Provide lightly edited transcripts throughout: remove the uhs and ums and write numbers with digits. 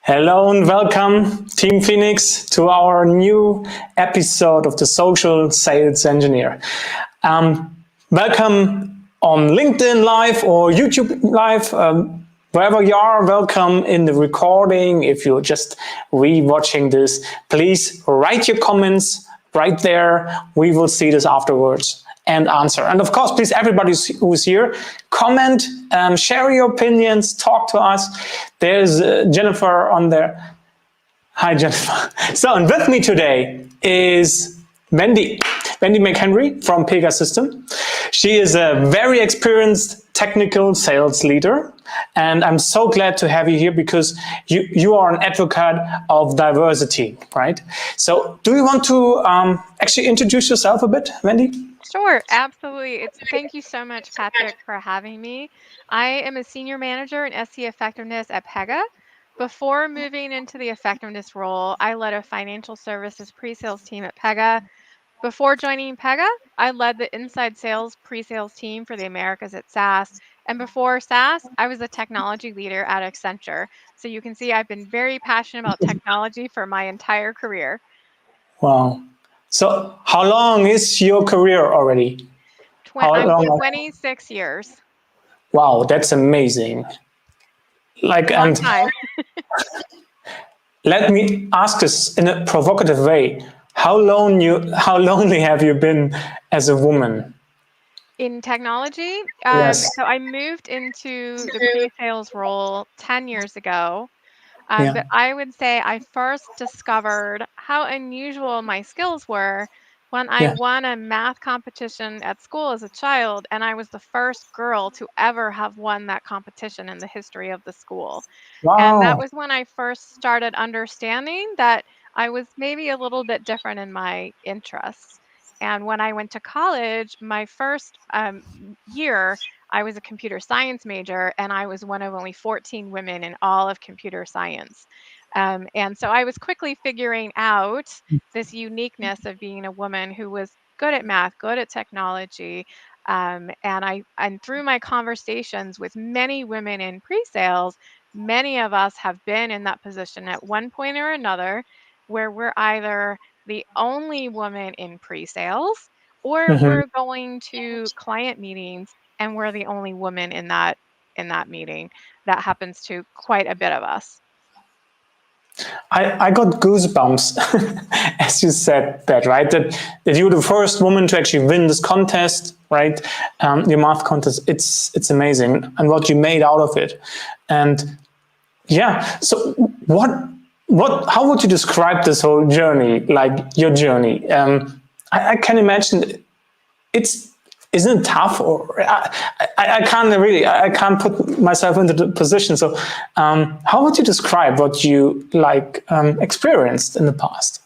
Hello and welcome, Team Phoenix, to our new episode of the Social Sales Engineer. Welcome on LinkedIn Live or YouTube Live, wherever you are. Welcome in the recording. If you're just re-watching this, please write your comments right there. We will see this afterwards and answer. And of course, please, everybody who's here, comment, share your opinions, talk to us. There's Jennifer on there. Hi, Jennifer. So, and with me today is Wendy McHenry from Pega System. She is a very experienced technical sales leader, and I'm so glad to have you here because you are an advocate of diversity, right? So do you want to actually introduce yourself a bit, Wendy? Sure, absolutely. Thank you so much, Patrick, for having me. I am a senior manager in SE effectiveness at Pega. Before moving into the effectiveness role, I led a financial services pre-sales team at Pega. Before joining Pega, I led the inside sales pre-sales team for the Americas at SAS. And before SAS, I was a technology leader at Accenture. So you can see I've been very passionate about technology for my entire career. Wow. So how long is your career already? I'm 26 years. Wow, that's amazing. Long time. Let me ask this in a provocative way. How lonely have you been as a woman? In technology? Yes. So I moved into the pre-sales role 10 years ago. Yeah. But I would say I first discovered how unusual my skills were when I won a math competition at school as a child, and I was the first girl to ever have won that competition in the history of the school. Wow. And that was when I first started understanding that I was maybe a little bit different in my interests. And when I went to college, my first year, I was a computer science major, and I was one of only 14 women in all of computer science. And so I was quickly figuring out this uniqueness of being a woman who was good at math, good at technology. And through my conversations with many women in pre-sales, many of us have been in that position at one point or another where we're either the only woman in pre-sales or we're going to client meetings and we're the only woman in that meeting. That happens to quite a bit of us. I got goosebumps as you said that, right? That you're the first woman to actually win this contest, right? Your math contest. It's amazing, and what you made out of it. And yeah, so how would you describe this whole journey, like your journey? I can imagine isn't it tough, or I can't put myself into the position. So how would you describe what you experienced in the past?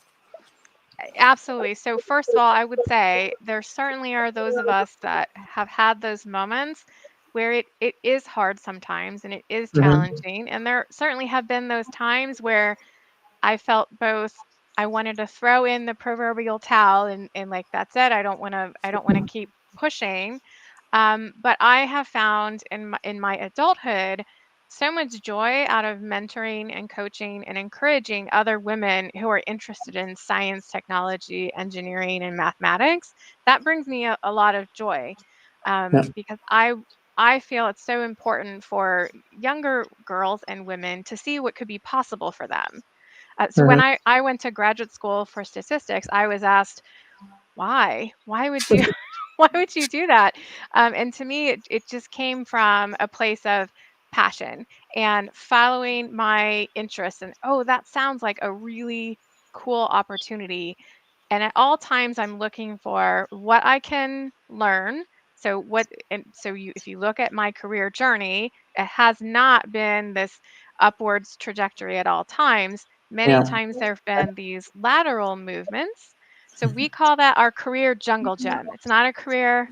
Absolutely. So first of all, I would say there certainly are those of us that have had those moments where it is hard sometimes and it is challenging. And there certainly have been those times where I felt both I wanted to throw in the proverbial towel and like that's it. I don't want to keep pushing. But I have found in my adulthood so much joy out of mentoring and coaching and encouraging other women who are interested in science, technology, engineering, and mathematics. That brings me a lot of joy because I feel it's so important for younger girls and women to see what could be possible for them. So when I went to graduate school for statistics, I was asked, why? Why would you why would you do that? And to me, it just came from a place of passion and following my interests. And oh, that sounds like a really cool opportunity. And at all times, I'm looking for what I can learn. If you look at my career journey, it has not been this upwards trajectory at all times. Many times there have been these lateral movements. So we call that our career jungle gym. It's not a career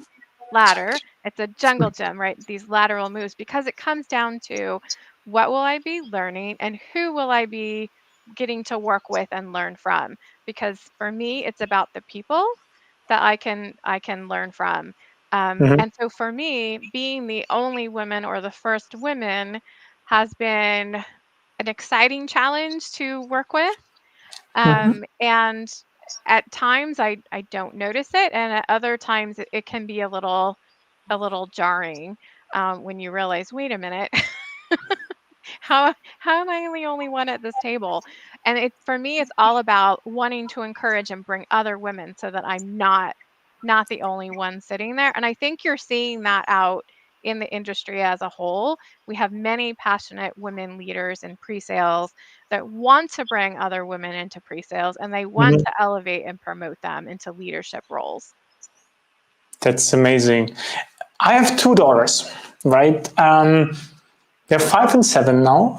ladder, it's a jungle gym, right? These lateral moves, because it comes down to what will I be learning and who will I be getting to work with and learn from? Because for me, it's about the people that I can learn from. And so for me, being the only woman or the first women has been an exciting challenge to work with. Mhm. And at times I don't notice it, and at other times it can be a little jarring when you realize, wait a minute, how am I the only one at this table? And it for me, it's all about wanting to encourage and bring other women so that I'm not the only one sitting there. And I think you're seeing that out in the industry as a whole. We have many passionate women leaders in pre-sales that want to bring other women into pre-sales, and they want Mhm. to elevate and promote them into leadership roles. That's amazing. I have two daughters, right? They're 5 and 7 now.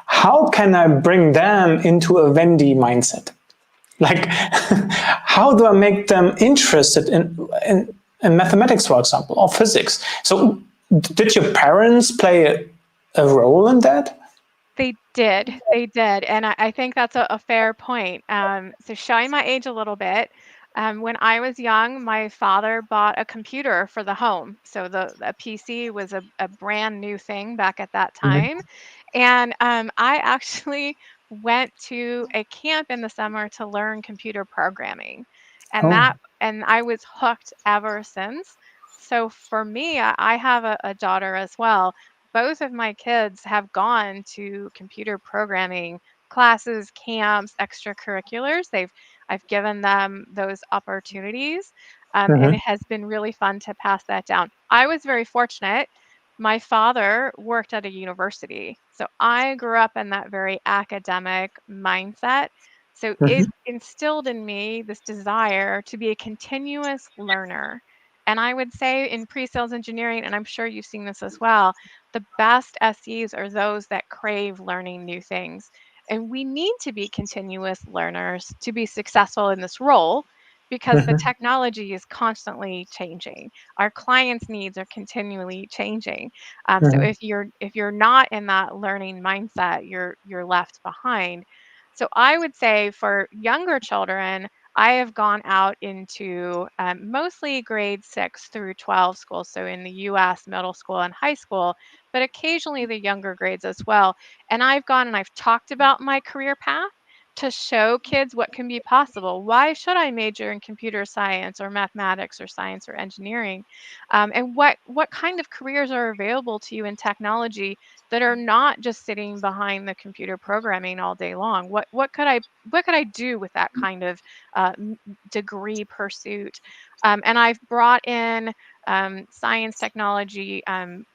How can I bring them into a Wendy mindset? Like, how do I make them interested in mathematics, for example, or physics? So, did your parents play a role in that? They did, and I think that's a fair point. So showing my age a little bit, when I was young, my father bought a computer for the home. So the PC was a brand new thing back at that Mhm. time, and I actually went to a camp in the summer to learn computer programming, and Oh. I was hooked ever since. So for me, I have a daughter as well. Both of my kids have gone to computer programming classes, camps, extracurriculars. I've given them those opportunities, and Mhm. it has been really fun to pass that down. I was very fortunate. My father worked at a university, so I grew up in that very academic mindset. So it Mhm. instilled in me this desire to be a continuous learner. And I would say in pre-sales engineering, and I'm sure you've seen this as well, the best SEs are those that crave learning new things. And we need to be continuous learners to be successful in this role because the Mhm. technology is constantly changing. Our clients' needs are continually changing. So Mhm. if you're not in that learning mindset, you're left behind. So I would say for younger children, I have gone out into mostly grade 6 through 12 schools, so in the US, middle school and high school, but occasionally the younger grades as well. And I've gone and I've talked about my career path to show kids what can be possible. Why should I major in computer science or mathematics or science or engineering? And what kind of careers are available to you in technology that are not just sitting behind the computer programming all day long? What could I do with that kind of degree pursuit? And I've brought in science, technology,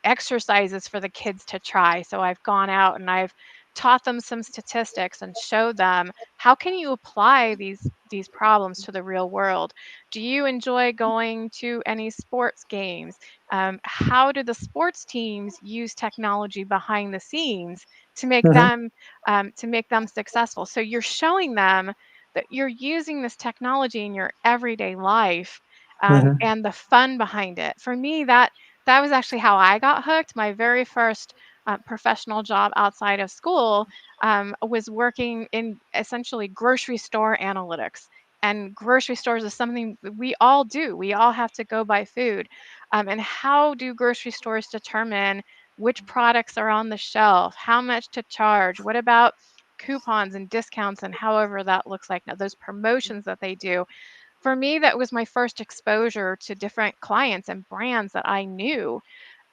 exercises for the kids to try. So I've gone out and I've taught them some statistics and showed them how can you apply these problems to the real world. Do you enjoy going to any sports games? How do the sports teams use technology behind the scenes Mhm. to make them successful? So you're showing them that you're using this technology in your everyday life, Mhm. and the fun behind it. For me, that was actually how I got hooked. My very first professional job outside of school was working in essentially grocery store analytics. And grocery stores is something that we all do. We all have to go buy food. And how do grocery stores determine which products are on the shelf, how much to charge? What about coupons and discounts and however that looks like now, those promotions that they do? For me, that was my first exposure to different clients and brands that I knew.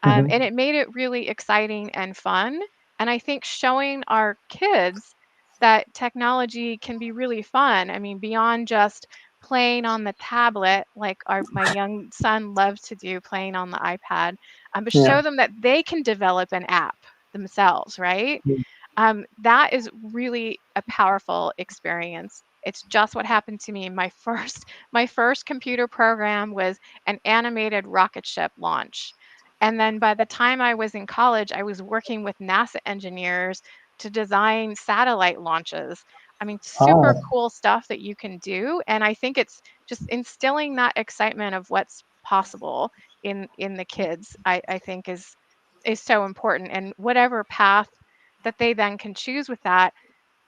And Mhm. it made it really exciting and fun. And I think showing our kids that technology can be really fun. I mean, beyond just playing on the tablet, like my young son loves to do, playing on the iPad, but Yeah. show them that they can develop an app themselves, right? Mhm. That is really a powerful experience. It's just what happened to me. My first computer program was an animated rocket ship launch. And then by the time I was in college, I was working with NASA engineers to design satellite launches. I mean, super Oh. cool stuff that you can do. And I think it's just instilling that excitement of what's possible in the kids, I think is so important. And whatever path that they then can choose with that.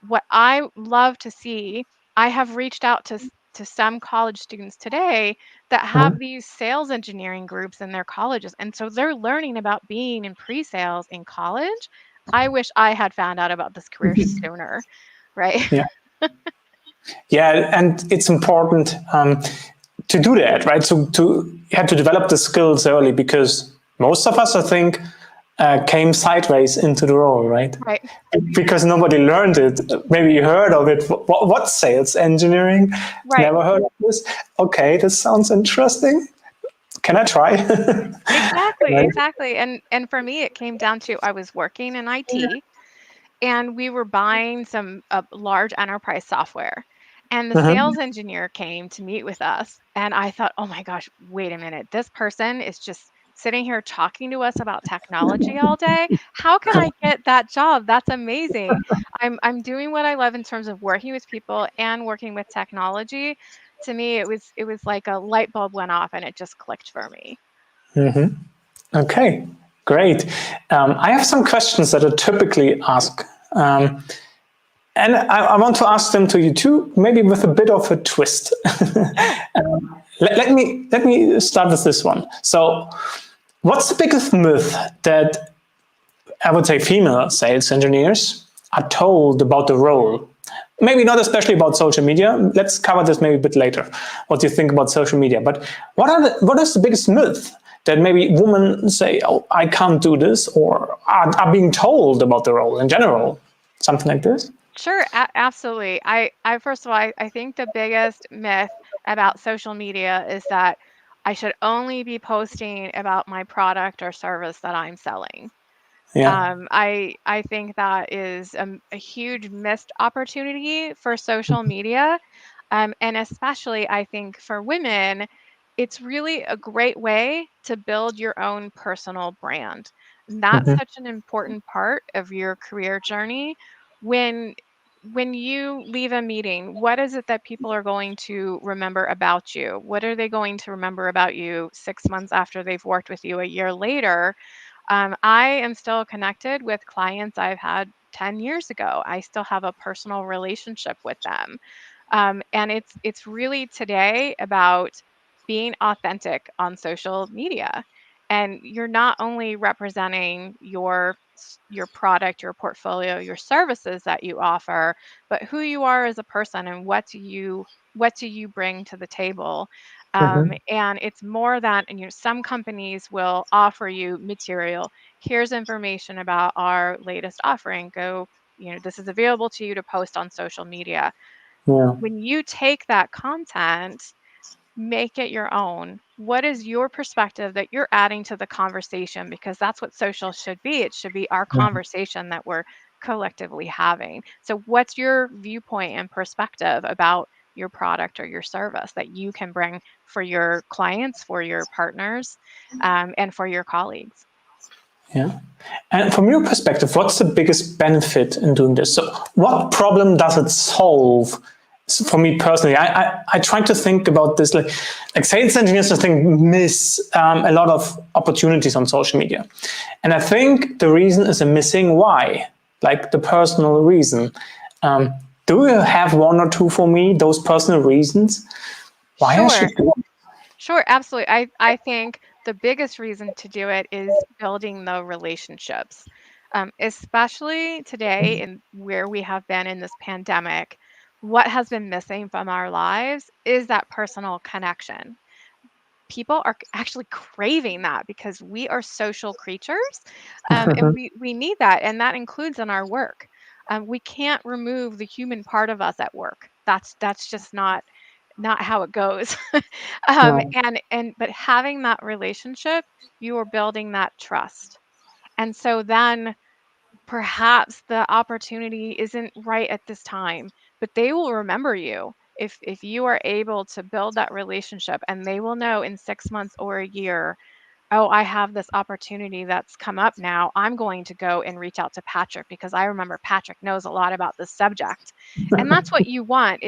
What I love to see, I have reached out to some college students today that have Mhm. these sales engineering groups in their colleges. And so they're learning about being in pre-sales in college. I wish I had found out about this career sooner, right? Yeah. Yeah, and it's important to do that, right? So you have to develop the skills early, because most of us, I think, came sideways into the role, right? Right. Because nobody learned it. Maybe you heard of it. What's sales engineering? Right. Never heard of this. Okay, this sounds interesting. Can I try? Exactly, Right? exactly. And for me, it came down to I was working in IT, and we were buying some large enterprise software. And the Mhm. sales engineer came to meet with us, and I thought, oh my gosh, wait a minute, this person is just sitting here talking to us about technology all day. How can I get that job? That's amazing. I'm doing what I love in terms of working with people and working with technology. To me, it was like a light bulb went off and it just clicked for me. Mhm. Okay, great. I have some questions that I typically ask. And I want to ask them to you too, maybe with a bit of a twist. Sure. Let me start with this one. So, what's the biggest myth that I would say female sales engineers are told about the role? Maybe not especially about social media. Let's cover this maybe a bit later. What do you think about social media? But what is the biggest myth that maybe women say, "Oh, I can't do this," or are being told about the role in general? Something like this. Sure, absolutely. I first of all, I think the biggest myth about social media is that I should only be posting about my product or service that I'm selling. Yeah. I think that is a huge missed opportunity for social media, and especially I think for women, it's really a great way to build your own personal brand. And that's Mhm. such an important part of your career journey. When when you leave a meeting, what is it that people are going to remember about you? What are they going to remember about you 6 months after they've worked with you a year later? I am still connected with clients I've had 10 years ago. I still have a personal relationship with them. And it's really today about being authentic on social media. And you're not only representing your product, your portfolio, your services that you offer, but who you are as a person and what do you bring to the table. Mhm. And it's more than, and some companies will offer you material. Here's information about our latest offering. Go, this is available to you to post on social media. Yeah. When you take that content, make it your own. What is your perspective that you're adding to the conversation? Because that's what social should be. It should be our conversation that we're collectively having. So, what's your viewpoint and perspective about your product or your service that you can bring for your clients, for your partners, and for your colleagues? Yeah. And from your perspective, what's the biggest benefit in doing this? So, what problem does it solve? So for me personally, I try to think about this like sales engineers, I think, miss a lot of opportunities on social media. And I think the reason is a missing why, like the personal reason. Um, do you have one or two for me, those personal reasons why I Sure. should do it? Sure, absolutely. I think the biggest reason to do it is building the relationships, especially today and where we have been in this pandemic. What has been missing from our lives is that personal connection. People are actually craving that because we are social creatures, and we need that, and that includes in our work. We can't remove the human part of us at work. That's just not how it goes. No. And but having that relationship, you are building that trust. And so then perhaps the opportunity isn't right at this time, but they will remember you if you are able to build that relationship, and they will know in 6 months or a year, oh, I have this opportunity that's come up now. I'm going to go and reach out to Patrick because I remember Patrick knows a lot about this subject. And that's what you want.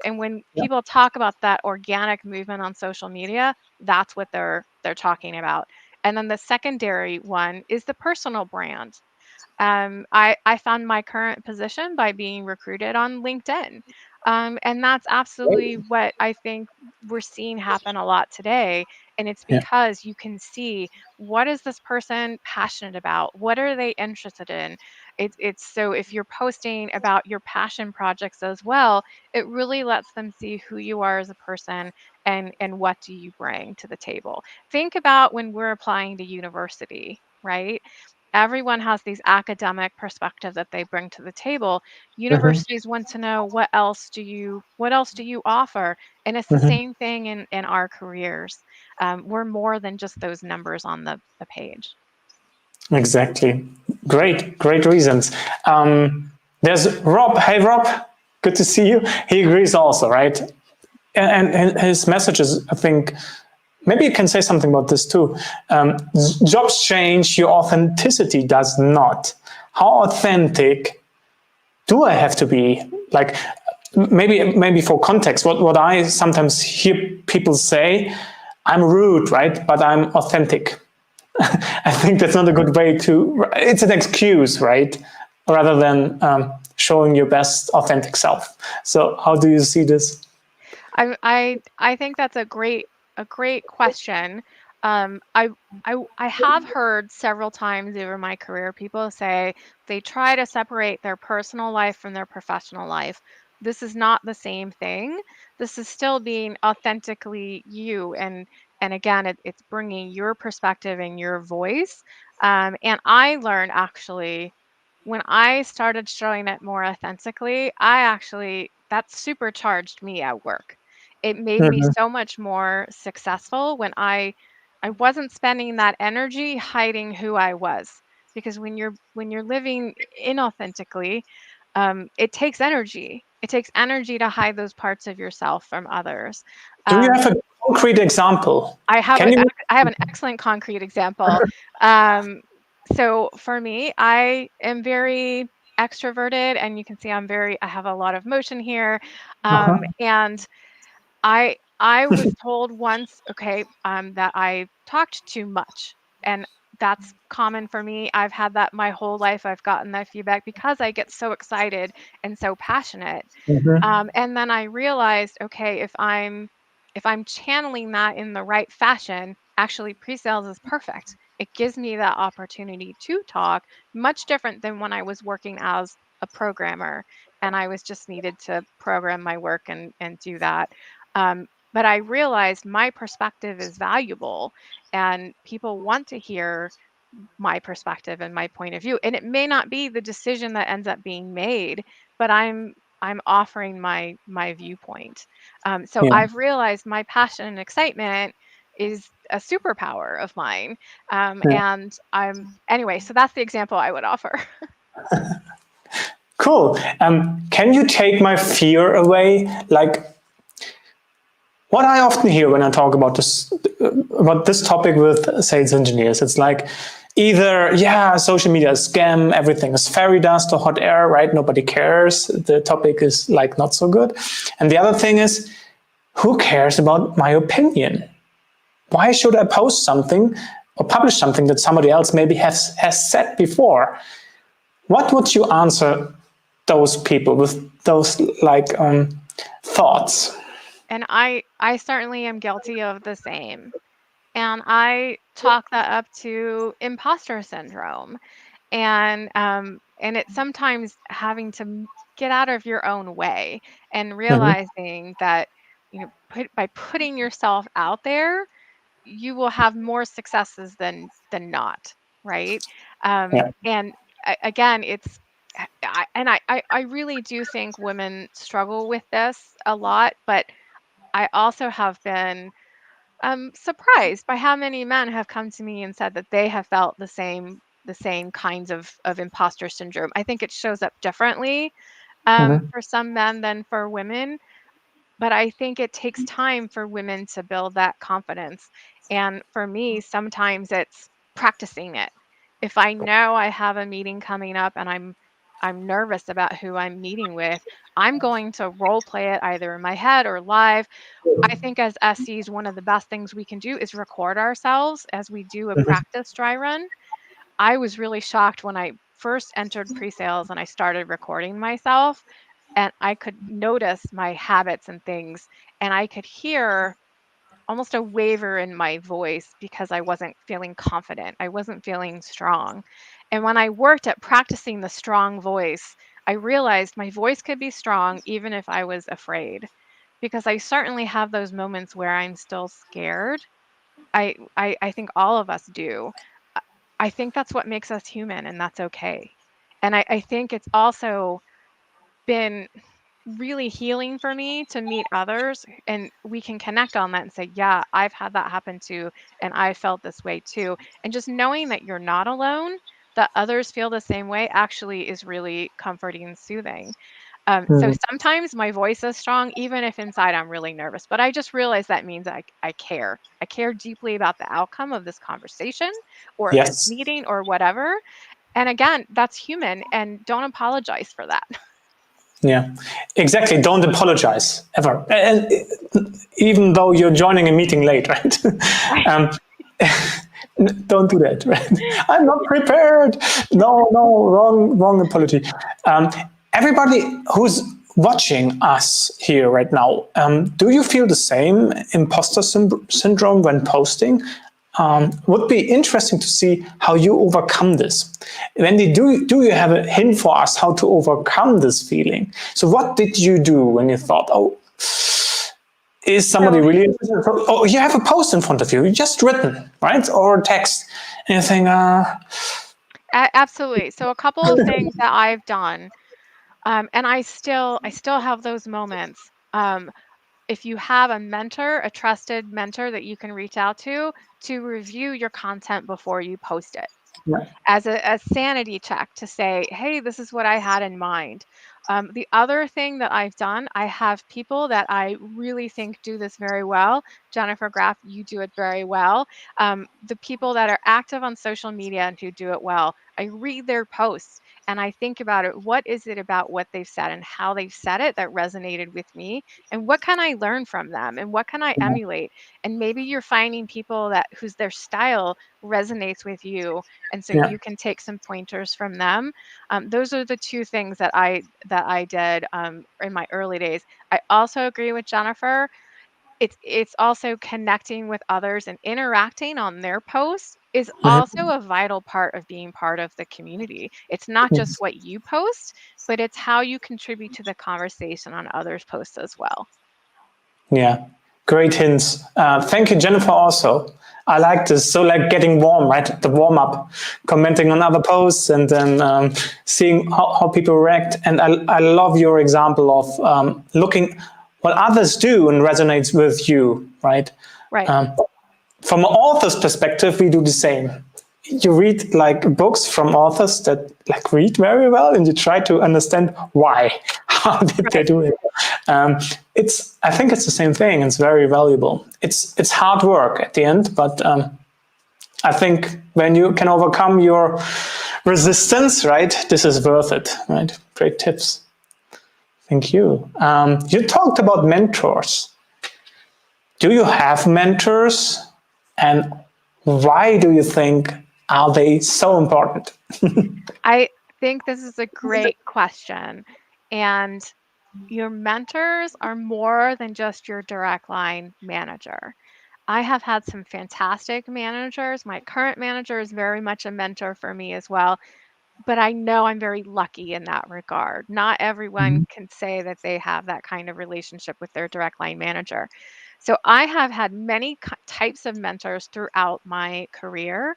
And when Yeah. people talk about that organic movement on social media, that's what they're talking about. And then the secondary one is the personal brand. I found my current position by being recruited on LinkedIn. And that's absolutely what I think we're seeing happen a lot today. And it's Yeah. because you can see, what is this person passionate about? What are they interested in? It's so if you're posting about your passion projects as well, it really lets them see who you are as a person, and what do you bring to the table. Think about when we're applying to university, right? Everyone has these academic perspective that they bring to the table. Hmm. Universities want to know, what else do you offer? And it's the Hmm. same thing in our careers. We're more than just those numbers on the page. Exactly. Great reasons. There's Rob. Hey, Rob. Good to see you. He agrees also, right? And his message is, I think, maybe you can say something about this too. Jobs change, your authenticity does not. How authentic do I have to be? Like, maybe for context, what I sometimes hear people say, I'm rude, right? But I'm authentic. I think that's not a good way to. It's an excuse, right? Rather than showing your best authentic self. So, how do you see this? I think that's a great question. Um, I I have heard several times over my career people say they try to separate their personal life from their professional life. This is not the same thing. This is still being authentically you, and again, it's bringing your perspective and your voice. And I learned, actually, when I started showing it more authentically, I actually that supercharged me at work. It made me Mhm. so much more successful when I wasn't spending that energy hiding who I was. Because when you're living inauthentically, it takes energy. It takes energy to hide those parts of yourself from others. Do you Um, have a concrete example? I have Can a you? I have an excellent concrete example. Um, so for me, I am very extroverted, and you can see I have a lot of motion here. Uh-huh. And I was told once, okay, that I talked too much, and that's common for me. I've had that my whole life. I've gotten that feedback because I get so excited and so passionate. Mhm. And then I realized, okay, if I'm channeling that in the right fashion, actually pre-sales is perfect. It gives me that opportunity to talk, much different than when I was working as a programmer and I was just needed to program my work and do that. But I realized my perspective is valuable, and people want to hear my perspective and my point of view. And it may not be the decision that ends up being made, but I'm offering my viewpoint. So Yeah. I've realized my passion and excitement is a superpower of mine. Yeah. And I'm anyway. So that's the example I would offer. Cool. Can you take my fear away? Like, what I often hear when I talk about this topic with sales engineers, it's like either, yeah, social media is scam, everything is fairy dust or hot air, right? Nobody cares. The topic is like not so good. And the other thing is, who cares about my opinion? Why should I post something or publish something that somebody else maybe has said before? What would you answer those people with those thoughts? And I certainly am guilty of the same. And I chalk that up to imposter syndrome. And it's sometimes having to get out of your own way and Mhm. realizing that, by putting yourself out there, you will have more successes than not, right? Yeah. And again, it's I really do think women struggle with this a lot, but I also have been surprised by how many men have come to me and said that they have felt the same kinds of imposter syndrome. I think it shows up differently Mhm. for some men than for women, but I think it takes time for women to build that confidence. And for me, sometimes it's practicing it. If I know I have a meeting coming up and I'm nervous about who I'm meeting with, I'm going to role play it either in my head or live. I think as SEs, one of the best things we can do is record ourselves as we do a Mhm. practice dry run. I was really shocked when I first entered pre-sales and I started recording myself. and I could notice my habits and things, and I could hear almost a waver in my voice because I wasn't feeling confident. I wasn't feeling strong. And when I worked at practicing the strong voice, I realized my voice could be strong even if I was afraid, because I certainly have those moments where I'm still scared. I think all of us do. I I think that's what makes us human, and that's okay. And I think it's also been really healing for me to meet others, and we can connect on that and say, yeah, I've had that happen too, and I felt this way too. And just knowing that you're not alone, that others feel the same way, actually is really comforting and soothing. So Mm. sometimes my voice is strong, even if inside I'm really nervous, but I just realize that means I care. I care deeply about the outcome of this conversation or of this Yes. meeting or whatever. And again, that's human, and don't apologize for that. Yeah, exactly. Don't apologize ever, and even though you're joining a meeting late, right? Right. um, don't do that. Right? I'm not prepared. No, no, wrong apology. Um, Everybody who's watching us here right now, do you feel the same imposter syndrome when posting? Would be interesting to see how you overcome this. Wendy, do you have a hint for us how to overcome this feeling? So what did you do when you thought, oh, is somebody So really interested? Oh, you have a post in front of you, just written, right? Or a text. And you think, absolutely. So a couple of things that I've done, and I still have those moments. If you have a mentor, a trusted mentor that you can reach out to review your content before you post it, yeah, as a sanity check to say, hey, this is what I had in mind. The other thing that I've done, I have people that I really think do this very well. Jennifer Graff, you do it very well. The people that are active on social media and who do it well, I read their posts and I think about it. What is it about what they've said and how they've said it that resonated with me? And what can I learn from them? And what can I emulate? And maybe you're finding people that whose their style resonates with you, and so yeah, you can take some pointers from them. Those are the two things that I did in my early days. I also agree with Jennifer. It's also connecting with others and interacting on their posts is also a vital part of being part of the community. It's not just what you post, but it's how you contribute to the conversation on others' posts as well. yeah. Great hints. Thank you, Jennifer. Also, I like this. So, like getting warm, right? The warm up, commenting on other posts, and then seeing how people react. And I love your example of looking what others do and resonates with you, right? Right. Um, from an author's perspective, we do the same. You read like books from authors that like read very well, and you try to understand why. How did they Right. do it? It's. I think it's the same thing. It's very valuable. It's hard work at the end, but I think when you can overcome your resistance, right, this is worth it. Right. Great tips. Thank you. You talked about mentors. Do you have mentors, and why do you think are they so important? I think this is a great question. And your mentors are more than just your direct line manager. I have had some fantastic managers. My current manager is very much a mentor for me as well, but I know I'm very lucky in that regard. Not everyone can say that they have that kind of relationship with their direct line manager. So I have had many types of mentors throughout my career.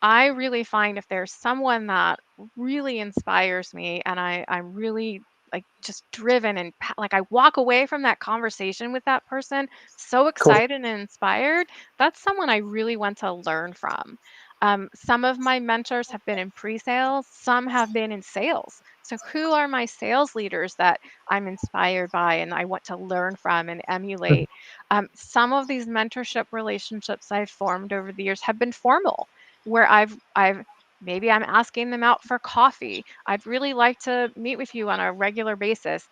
I really find if there's someone that really inspires me and I'm really like just driven and like I walk away from that conversation with that person so Cool. excited and inspired, that's someone I really want to learn from. Some of my mentors have been in pre-sales, some have been in sales. So who are my sales leaders that I'm inspired by and I want to learn from and emulate? Some of these mentorship relationships I've formed over the years have been formal, where I've maybe I'm asking them out for coffee. I'd really like to meet with you on a regular basis.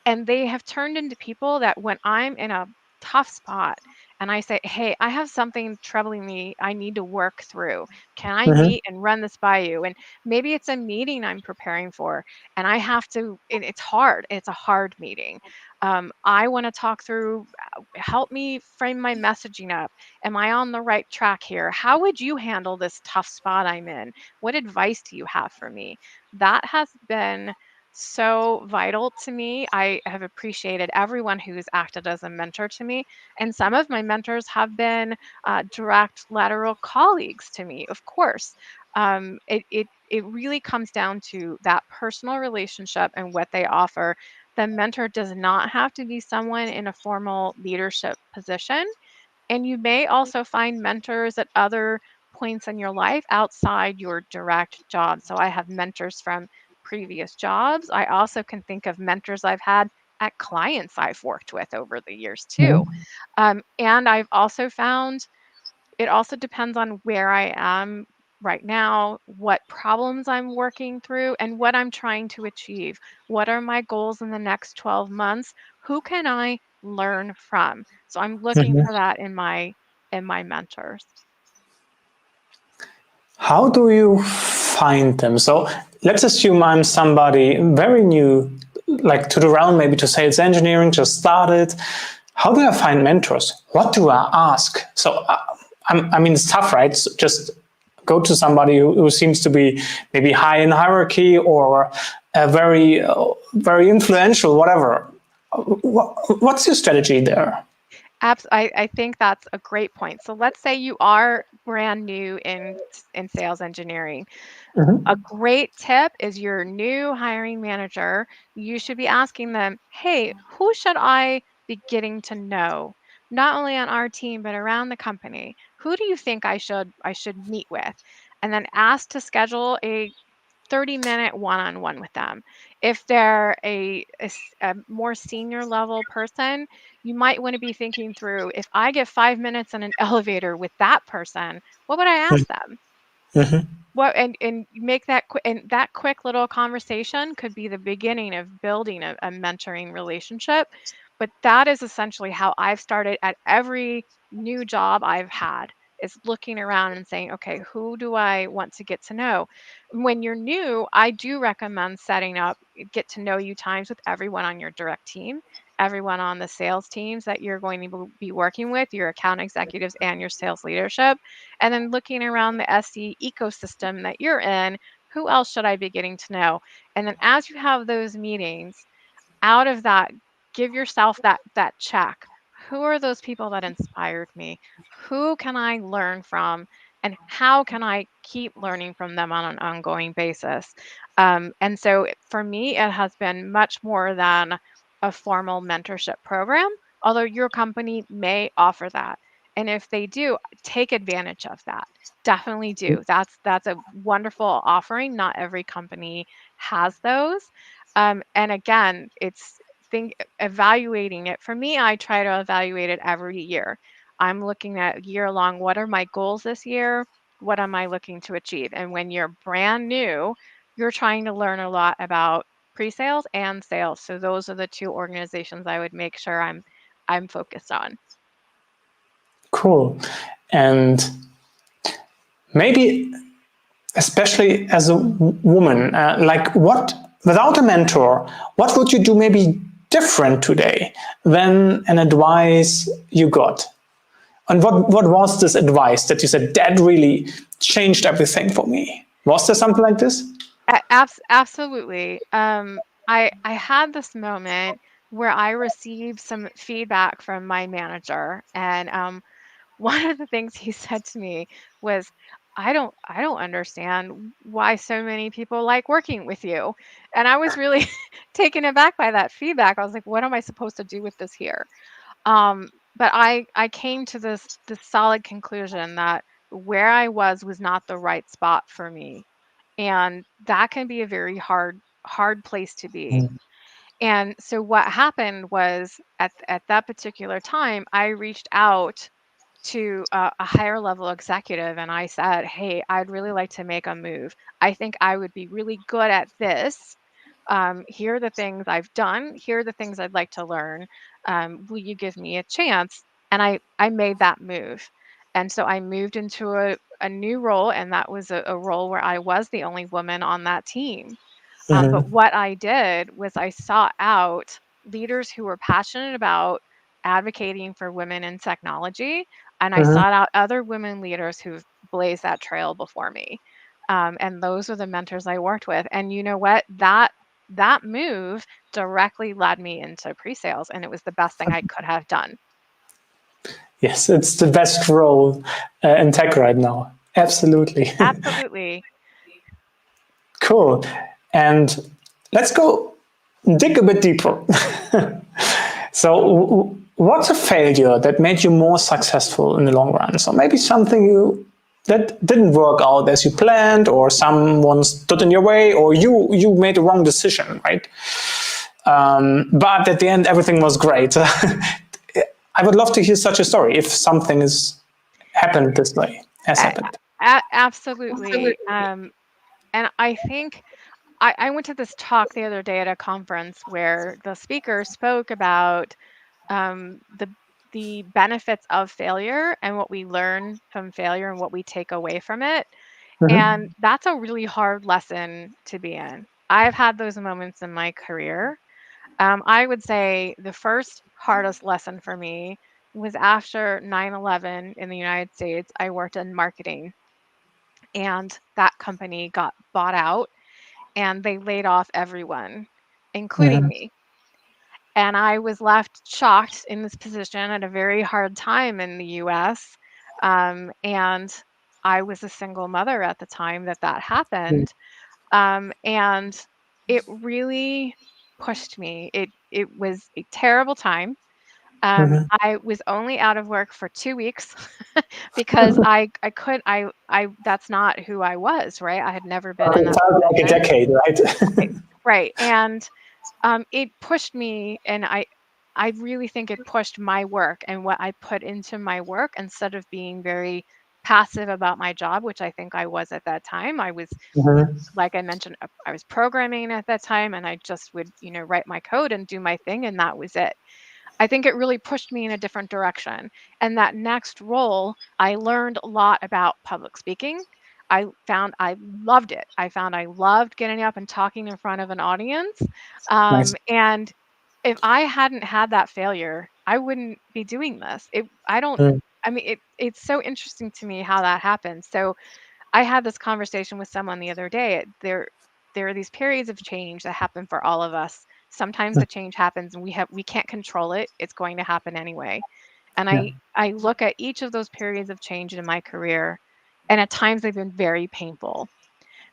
And they have turned into people that when I'm in a tough spot and I say, hey, I have something troubling me I need to work through. Can I Mhm. meet and run this by you? And maybe it's a meeting I'm preparing for, and I have to, it's hard. It's a hard meeting. I want to talk through, help me frame my messaging up. Am I on the right track here? How would you handle this tough spot I'm in? What advice do you have for me? That has been so vital to me. I have appreciated everyone who's acted as a mentor to me. And some of my mentors have been direct lateral colleagues to me, of course. It really comes down to that personal relationship and what they offer. The mentor does not have to be someone in a formal leadership position. And you may also find mentors at other points in your life outside your direct job. So I have mentors from previous jobs. I also can think of mentors I've had at clients I've worked with over the years too. Mhm. And I've also found it also depends on where I am right now, what problems I'm working through, and what I'm trying to achieve. What are my goals in the next 12 months? Who can I learn from? So I'm looking Mhm. for that in my mentors. How do you find them? So let's assume I'm somebody very new, like to the realm, maybe to sales engineering, just started. How do I find mentors? What do I ask? So I mean, it's tough, right? So just go to somebody who seems to be maybe high in hierarchy or very influential, whatever. What's your strategy there? I think that's a great point. So let's say you are brand new in sales engineering. A Mhm. great tip is your new hiring manager. You should be asking them, hey, who should I be getting to know? Not only on our team, but around the company. Who do you think I should meet with? And then ask to schedule a 30-minute one-on-one with them. If they're a more senior level person, you might want to be thinking through, if I get 5 minutes in an elevator with that person, what would I ask them? Mhm. What and you make that and that quick little conversation could be the beginning of building a mentoring relationship. But that is essentially how I've started at every new job I've had, is looking around and saying, okay, who do I want to get to know? When you're new, I do recommend setting up get to know you times with everyone on your direct team, everyone on the sales teams that you're going to be working with, your account executives and your sales leadership, and then looking around the SE ecosystem that you're in, who else should I be getting to know? And then as you have those meetings, out of that, give yourself that check. Who are those people that inspired me? Who can I learn from? And how can I keep learning from them on an ongoing basis? And so for me, it has been much more than a formal mentorship program, although your company may offer that. And if they do, take advantage of that. Definitely do. That's a wonderful offering. Not every company has those. And again, it's think evaluating it. For me, I try to evaluate it every year. I'm looking at year long, what are my goals this year? What am I looking to achieve? And when you're brand new, you're trying to learn a lot about pre-sales and sales. So those are the two organizations I would make sure I'm focused on. Cool. And maybe especially as a woman, like what, without a mentor, what would you do maybe different today than an advice you got? And what was this advice that you said that really changed everything for me? Was there something like this? Absolutely. I had this moment where I received some feedback from my manager, and one of the things he said to me was, I don't understand why so many people like working with you. And I was really taken aback by that feedback. I was like, what am I supposed to do with this here? But I came to this solid conclusion that where I was not the right spot for me. And that can be a very hard place to be. And so what happened was at that particular time, I reached out to a higher level executive and I said, hey, I'd really like to make a move. I think I would be really good at this. Here are the things I've done. Here are the things I'd like to learn. Will you give me a chance? And I made that move. And so I moved into a new role, and that was a role where I was the only woman on that team. But Mm-hmm. what I did was I sought out leaders who were passionate about advocating for women in technology, and I Mm-hmm. sought out other women leaders who've blazed that trail before me. And those are the mentors I worked with. And you know what? That move directly led me into pre-sales, and it was the best thing I could have done. Yes, it's the best role in tech right now. Absolutely. Absolutely. Cool. And let's go dig a bit deeper. So, what's a failure that made you more successful in the long run? So maybe something that didn't work out as you planned, or someone stood in your way, or you made a wrong decision, right? But at the end, everything was great. I would love to hear such a story if something has happened this way, has A- happened. Absolutely. And I think I went to this talk the other day at a conference where the speaker spoke about um, the the benefits of failure and what we learn from failure and what we take away from it. Mm-hmm. And that's a really hard lesson to be in. I've had those moments in my career. I would say the first hardest lesson for me was after 9/11 in the United States. I worked in marketing, and that company got bought out and they laid off everyone, including Mm-hmm. me. And I was left shocked in this position at a very hard time in the US. And I was a single mother at the time that happened. And it really pushed me. It was a terrible time. Mm-hmm. I was only out of work for 2 weeks because I could I that's not who I was, right? I had never been But in it that felt like a position. decade, right? Right, right. And it pushed me, and I really think it pushed my work and what I put into my work instead of being very passive about my job, which I think I was at that time. I was, Mm-hmm. like I mentioned, I was programming at that time, and I just would, write my code and do my thing, and that was it. I think it really pushed me in a different direction. And that next role, I learned a lot about public speaking. I found I loved it. I found I loved getting up and talking in front of an audience. Nice. And if I hadn't had that failure, I wouldn't be doing this. I don't, Mm. I mean, it's so interesting to me how that happens. So I had this conversation with someone the other day. There are these periods of change that happen for all of us. Sometimes the change happens and we can't control it. It's going to happen anyway. And Yeah. I look at each of those periods of change in my career, and at times they've been very painful,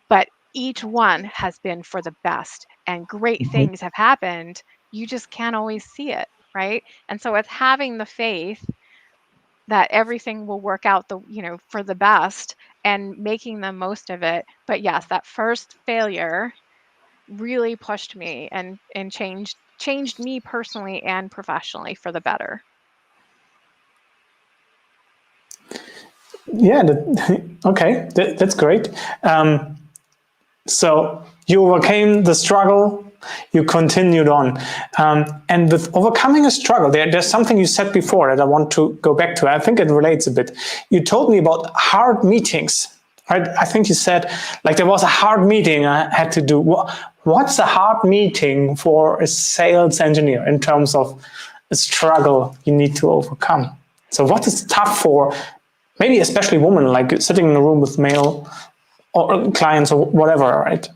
but each one has been for the best and great Mm-hmm. things have happened. You just can't always see it, right? And so it's having the faith that everything will work out for the best and making the most of it. But yes, that first failure really pushed me and changed me personally and professionally for the better. Yeah. Okay. That's great. So you overcame the struggle. You continued on, and with overcoming a struggle, there's something you said before that I want to go back to. I think it relates a bit. You told me about hard meetings. Right? I think you said like there was a hard meeting I had to do. What's a hard meeting for a sales engineer in terms of a struggle you need to overcome? So what is tough for maybe especially women, like sitting in a room with male or clients or whatever, right?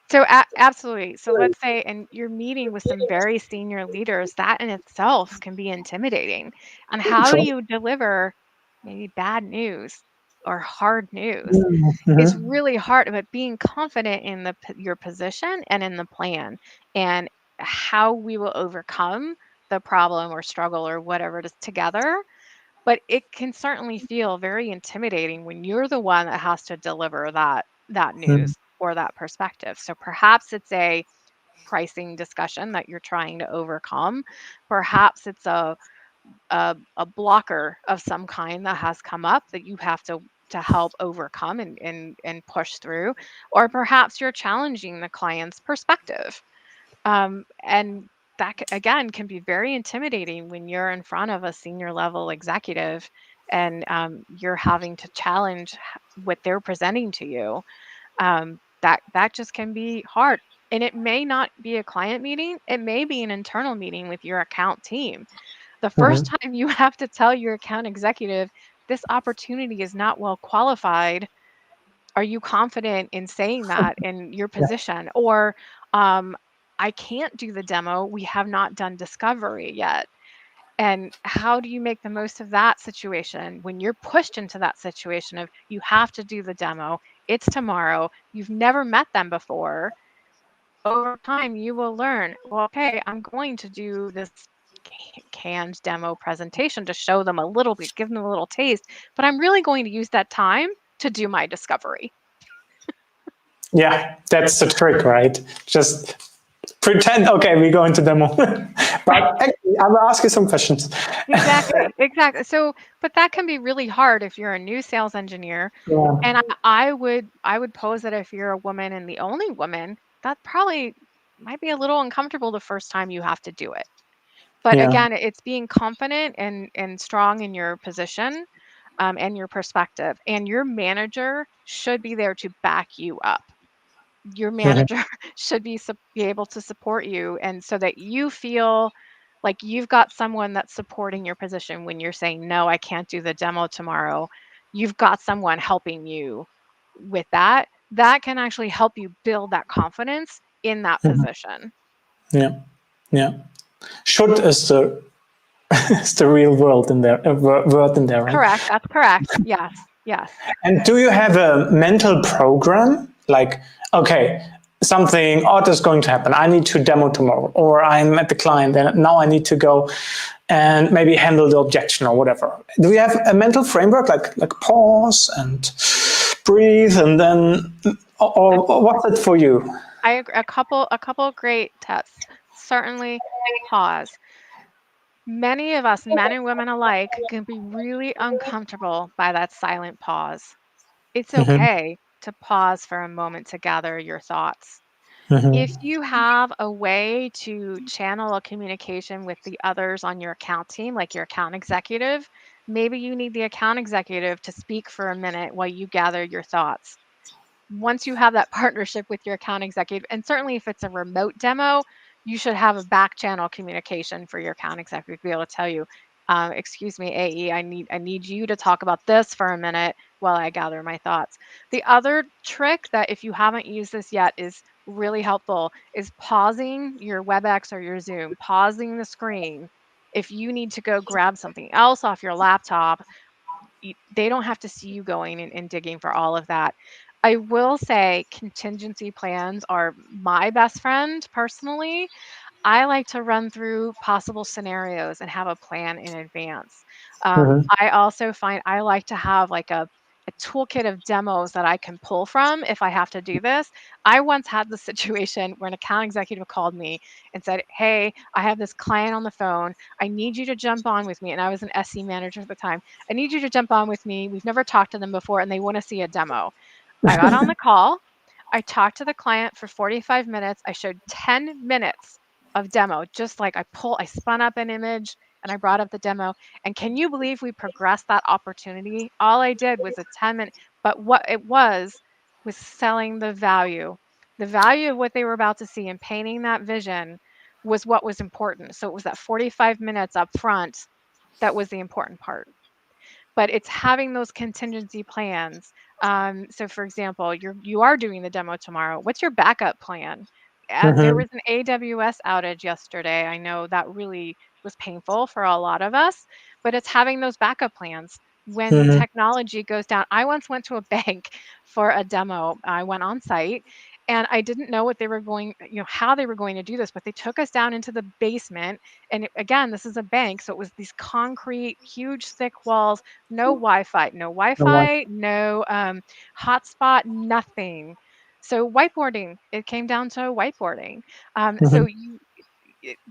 So absolutely. So let's say, and you're meeting with some very senior leaders, that in itself can be intimidating. And how do Sure. you deliver maybe bad news or hard news? It's Mm-hmm. really hard, but being confident in your position and in the plan and how we will overcome the problem or struggle or whatever it is together. But it can certainly feel very intimidating when you're the one that has to deliver that Mm-hmm. news or that perspective. So perhaps it's a pricing discussion that you're trying to overcome. Perhaps it's a blocker of some kind that has come up that you have to help overcome and push through, or perhaps you're challenging the client's perspective. And that again can be very intimidating when you're in front of a senior level executive and you're having to challenge what they're presenting to you. That just can be hard. And it may not be a client meeting, it may be an internal meeting with your account team. The first time you have to tell your account executive, this opportunity is not well qualified. Are you confident in saying that in your Yeah. position? Or um, I can't do the demo. We have not done discovery yet. And how do you make the most of that situation when you're pushed into that situation of you have to do the demo? It's tomorrow. You've never met them before. Over time, you will learn, well, okay, I'm going to do this canned demo presentation to show them a little bit, give them a little taste, but I'm really going to use that time to do my discovery. Yeah, that's the trick, right? Just pretend, okay, we go into demo. But actually, I will ask you some questions. Exactly. So, but that can be really hard if you're a new sales engineer. Yeah. And I would pose that if you're a woman and the only woman, that probably might be a little uncomfortable the first time you have to do it. But Yeah. again, it's being confident and strong in your position and your perspective. And your manager should be there to back you up. Your manager should be able to support you, and so that you feel like you've got someone that's supporting your position when you're saying, no, I can't do the demo tomorrow. You've got someone helping you with that. That can actually help you build that confidence in that position. Yeah. Yeah. Should is the is the real world in there, word in there, right? Correct. That's correct. Yes. And do you have a mental program? Like, okay, something odd is going to happen. I need to demo tomorrow, or I'm at the client and now I need to go and maybe handle the objection or whatever. Do you have a mental framework, like pause and breathe, and then, or what's it for you? I agree. A couple of great tips. Certainly pause. Many of us, men and women alike, can be really uncomfortable by that silent pause. It's okay to pause for a moment to gather your thoughts. If you have a way to channel a communication with the others on your account team, like your account executive, maybe you need the account executive to speak for a minute while you gather your thoughts. Once you have that partnership with your account executive, and certainly if it's a remote demo, you should have a back channel communication for your account executive to be able to tell you, excuse me, AE, I need you to talk about this for a minute while I gather my thoughts. The other trick that if you haven't used this yet is really helpful is pausing your WebEx or your Zoom, pausing the screen. If you need to go grab something else off your laptop, they don't have to see you going and digging for all of that. I will say contingency plans are my best friend personally. I like to run through possible scenarios and have a plan in advance. I also find I like to have like a toolkit of demos that I can pull from if I have to do this. I once had the situation where an account executive called me and said, hey, I have this client on the phone. I need you to jump on with me. And I was an SE manager at the time. I need you to jump on with me. We've never talked to them before and they want to see a demo. I got on the call. I talked to the client for 45 minutes. I showed 10 minutes of demo, just like I spun up an image and I brought up the demo. And can you believe we progressed that opportunity? All I did was a 10-minute, but what it was selling the value. The value of what they were about to see and painting that vision was what was important. So it was that 45 minutes up front that was the important part, but it's having those contingency plans. So for example, you are doing the demo tomorrow. What's your backup plan? There was an AWS outage yesterday. I know that really was painful for a lot of us, but it's having those backup plans when technology goes down. I once went to a bank for a demo. I went on site and I didn't know what they were going, how they were going to do this, but they took us down into the basement. And again, this is a bank. So it was these concrete, huge, thick walls, no Wi-Fi, no hotspot, nothing. So whiteboarding, it came down to whiteboarding. So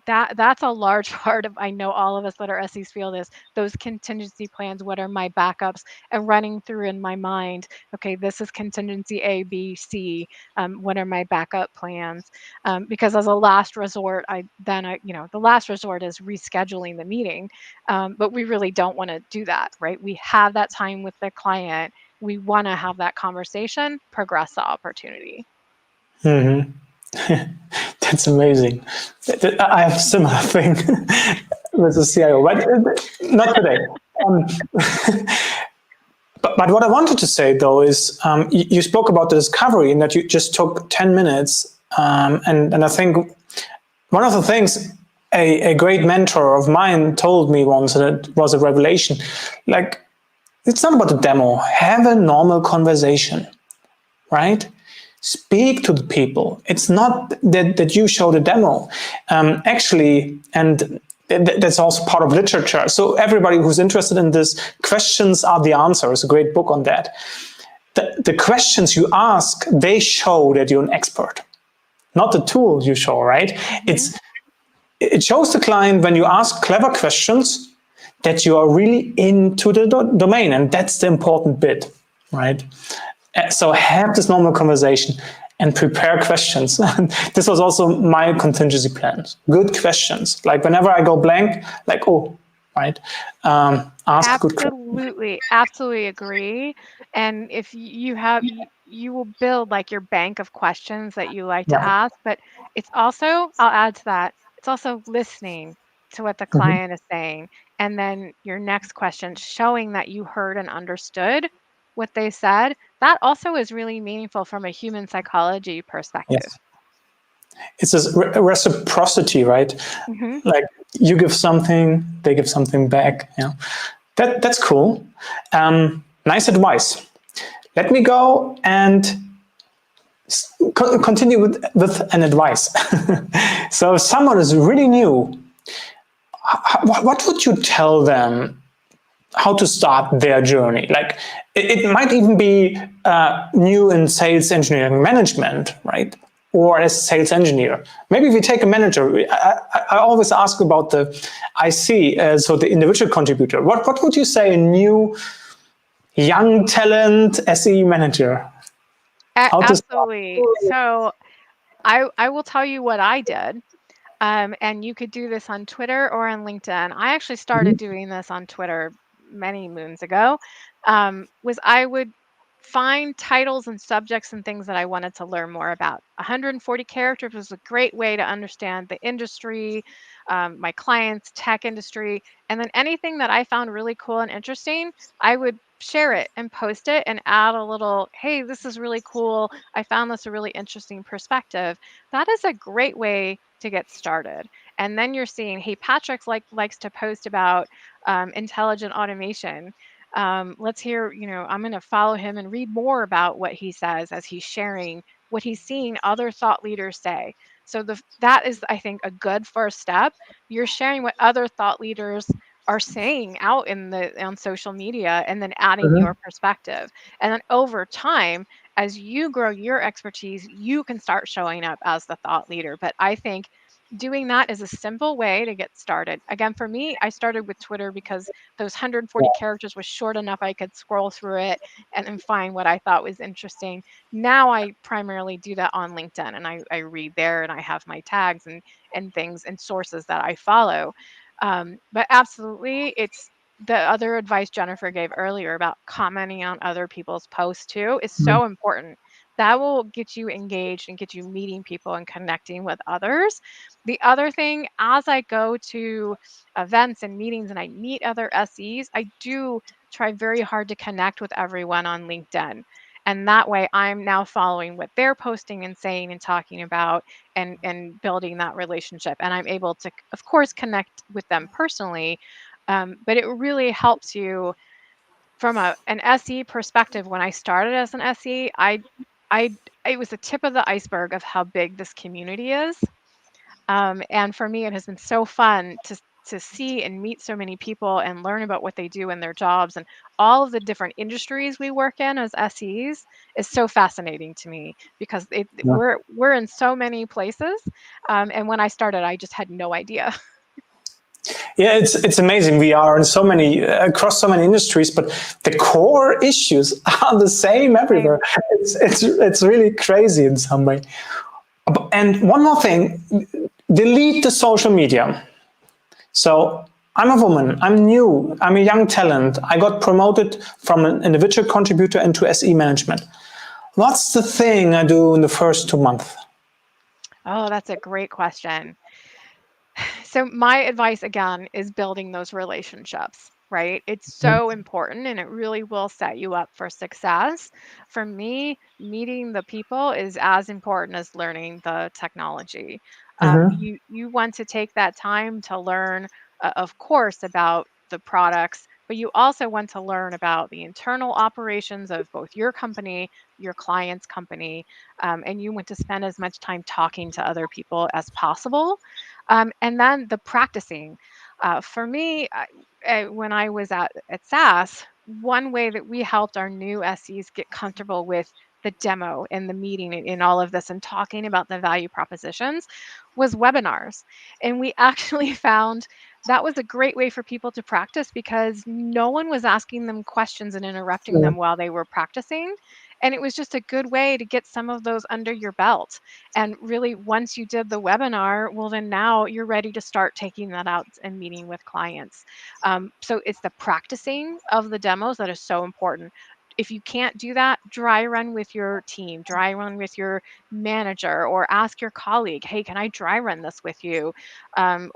that's a large part of, I know all of us that are SEs feel this, those contingency plans. What are my backups? And running through in my mind, okay, this is contingency A, B, C. What are my backup plans? Because as a last resort, the last resort is rescheduling the meeting. But we really don't want to do that, right? We have that time with the client. We want to have that conversation, progress the opportunity. Mm-hmm. That's amazing. I have a similar thing with the CIO, but not today. But what I wanted to say though is you spoke about the discovery and that you just took 10 minutes. And I think one of the things a great mentor of mine told me once, and it was a revelation, like, it's not about the demo. Have a normal conversation, right? Speak to the people. It's not that you show the demo. Actually, and that's also part of literature. So everybody who's interested in this, questions are the answer. It's a great book on that. The questions you ask, they show that you're an expert, not the tool you show, right? Mm-hmm. It shows the client when you ask clever questions that you are really into the domain, and that's the important bit, right? So have this normal conversation and prepare questions. This was also my contingency plans. Good questions. Like whenever I go blank, like, oh, right. Ask good questions. Absolutely agree. And if you have, you will build like your bank of questions that you like to ask, but it's also, I'll add to that, it's also listening to what the client is saying. And then your next question, showing that you heard and understood what they said. That also is really meaningful from a human psychology perspective. Yes. It's a reciprocity, right? Like you give something, they give something back. Yeah, that's cool. Nice advice. Let me go and continue with an advice. So if someone is really new, what would you tell them how to start their journey? Like it might even be new in sales engineering management, right? Or as a sales engineer. Maybe if we take a manager, I always ask about the IC, so the individual contributor. What would you say a new young talent SE manager? Absolutely. So I will tell you what I did. And you could do this on Twitter or on LinkedIn. I actually started doing this on Twitter many moons ago. Was I would find titles and subjects and things that I wanted to learn more about. 140 characters was a great way to understand the industry, my clients, tech industry, and then anything that I found really cool and interesting, I would share it and post it and add a little, hey, this is really cool. I found this a really interesting perspective. That is a great way to get started. And then you're seeing, hey, Patrick's likes to post about intelligent automation. Let's hear, I'm going to follow him and read more about what he says as he's sharing what he's seeing other thought leaders say. So that is, I think, a good first step. You're sharing what other thought leaders are saying out on social media and then adding your perspective. And then over time, as you grow your expertise, you can start showing up as the thought leader. But I think doing that is a simple way to get started. Again, for me, I started with Twitter because those 140 characters was short enough I could scroll through it and find what I thought was interesting. Now I primarily do that on LinkedIn, and I read there, and I have my tags and things and sources that I follow. But absolutely, it's the other advice Jennifer gave earlier about commenting on other people's posts too is so important. That will get you engaged and get you meeting people and connecting with others. The other thing, as I go to events and meetings and I meet other SEs, I do try very hard to connect with everyone on LinkedIn. And that way I'm now following what they're posting and saying and talking about and building that relationship. And I'm able to, of course, connect with them personally. But it really helps you from an SE perspective. When I started as an SE, it was the tip of the iceberg of how big this community is. And for me, it has been so fun to see and meet so many people and learn about what they do in their jobs and all of the different industries we work in as SEs is so fascinating to me because Yeah. we're in so many places. And when I started, I just had no idea. Yeah, it's amazing. We are in so many across so many industries, but the core issues are the same everywhere. It's really crazy in some way. And one more thing, delete the social media. So I'm a woman, I'm new, I'm a young talent. I got promoted from an individual contributor into SE management. What's the thing I do in the first 2 months? Oh, that's a great question. So my advice again is building those relationships, right? It's so important and it really will set you up for success. For me, meeting the people is as important as learning the technology. Mm-hmm. You want to take that time to learn, of course, about the products, but you also want to learn about the internal operations of both your company, your client's company, and you want to spend as much time talking to other people as possible. And then the practicing. For me, when I was at SAS, one way that we helped our new SEs get comfortable with the demo and the meeting and all of this and talking about the value propositions was webinars. And we actually found that was a great way for people to practice because no one was asking them questions and interrupting them while they were practicing. And it was just a good way to get some of those under your belt. And really, once you did the webinar, well, then now you're ready to start taking that out and meeting with clients. So it's the practicing of the demos that is so important. If you can't do that, dry run with your team, dry run with your manager, or ask your colleague, hey, can I dry run this with you? And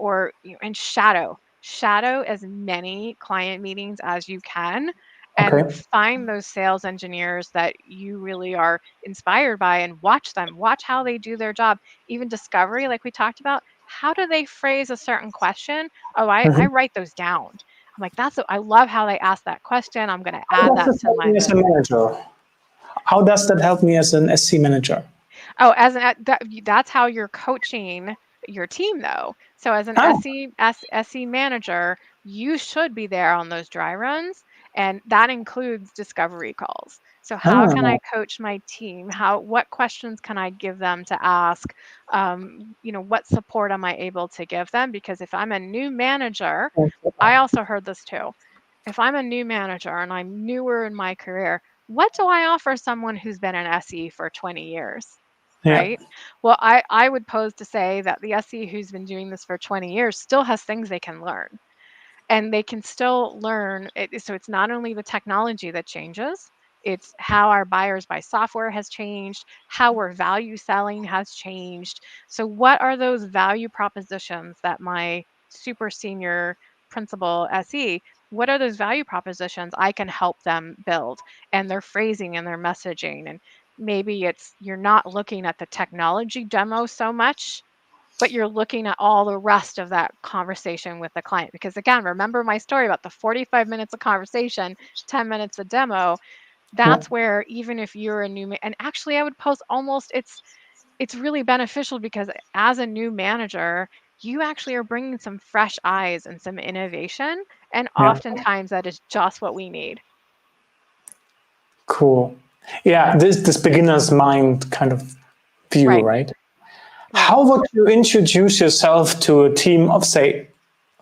shadow as many client meetings as you can and Okay. find those sales engineers that you really are inspired by and watch them, watch how they do their job. Even discovery, like we talked about, how do they phrase a certain question? Oh, I Mm-hmm. write those down. I'm like, I love how they ask that question. I'm going to How add does that this to help my me as a list. manager? How does that help me as an SC manager? Oh, that's how you're coaching your team, though. So as an Oh, SE manager, you should be there on those dry runs, and that includes discovery calls. So how can I ah, coach my team? What questions can I give them to ask? What support am I able to give them? Because if I'm a new manager, I also heard this too. If I'm a new manager and I'm newer in my career, what do I offer someone who's been an SE for 20 years? yeah. Right? Well, I would pose to say that the SE who's been doing this for 20 years still has things they can learn. And they can still learn it, so it's not only the technology that changes, it's how our buyers buy software has changed, how we're value selling has changed. So what are those value propositions that my super senior principal SE, what are those value propositions I can help them build, and their phrasing and their messaging? And maybe it's you're not looking at the technology demo so much, but you're looking at all the rest of that conversation with the client. Because again, remember my story about the 45 minutes of conversation, 10 minutes of demo. Yeah. That's where even if you're a and actually I would post almost it's really beneficial because as a new manager, you actually are bringing some fresh eyes and some innovation. And Yeah. oftentimes that is just what we need. Cool. Yeah, this beginner's mind kind of view, Right, right? right. How would you introduce yourself to a team of, say,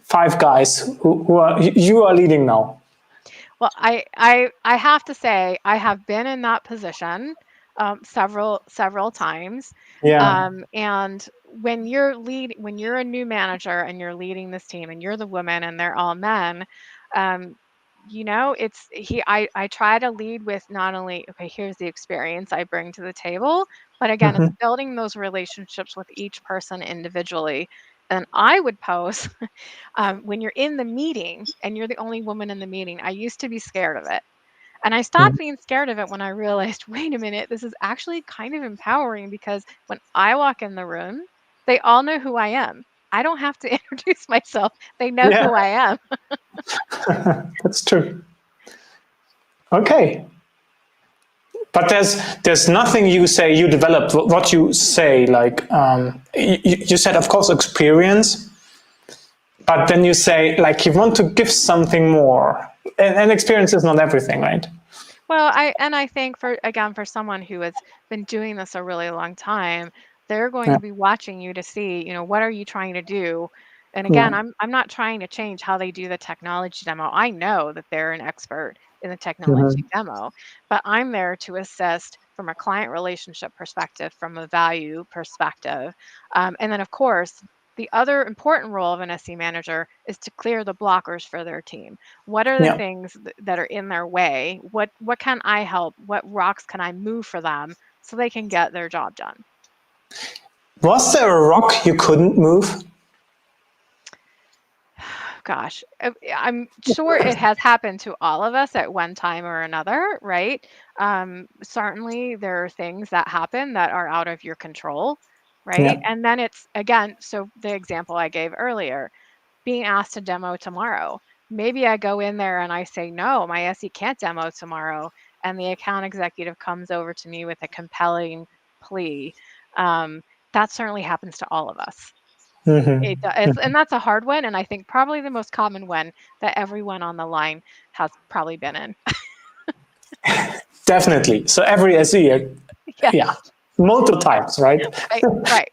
5 guys who are you are leading now? Well, I have to say I have been in that position several times, Yeah. and when you're a new manager and you're leading this team and you're the woman and they're all men, um, I try to lead with not only okay, here's the experience I bring to the table, but again, it's Hmm. building those relationships with each person individually. And I would pose when you're in the meeting and you're the only woman in the meeting, I used to be scared of it. And I stopped being scared of it when I realized, wait a minute, this is actually kind of empowering because when I walk in the room, they all know who I am. I don't have to introduce myself. They know Yeah, who I am. that's true. Okay. But there's nothing you say you developed. What you say, like you said, of course, experience. but then you say, like, you want to give something more, and experience is not everything, right? Well, I think for someone who has been doing this a really long time, they're going to be watching you to see, what are you trying to do? And again, I'm not trying to change how they do the technology demo. I know that they're an expert in the technology demo, but I'm there to assist from a client relationship perspective, from a value perspective. And then of course, the other important role of an SE manager is to clear the blockers for their team. What are the things that are in their way? What can I help? What rocks can I move for them so they can get their job done? Was there a rock you couldn't move? Gosh, I'm sure it has happened to all of us at one time or another, right? Certainly there are things that happen that are out of your control, right? And then it's, again, so the example I gave earlier, being asked to demo tomorrow. Maybe I go in there and I say, no, my SE can't demo tomorrow. And the account executive comes over to me with a compelling plea. That certainly happens to all of us. It does, and that's a hard one. And I think probably the most common one that everyone on the line has probably been in. Definitely. So every SE, multiple times, right? Right.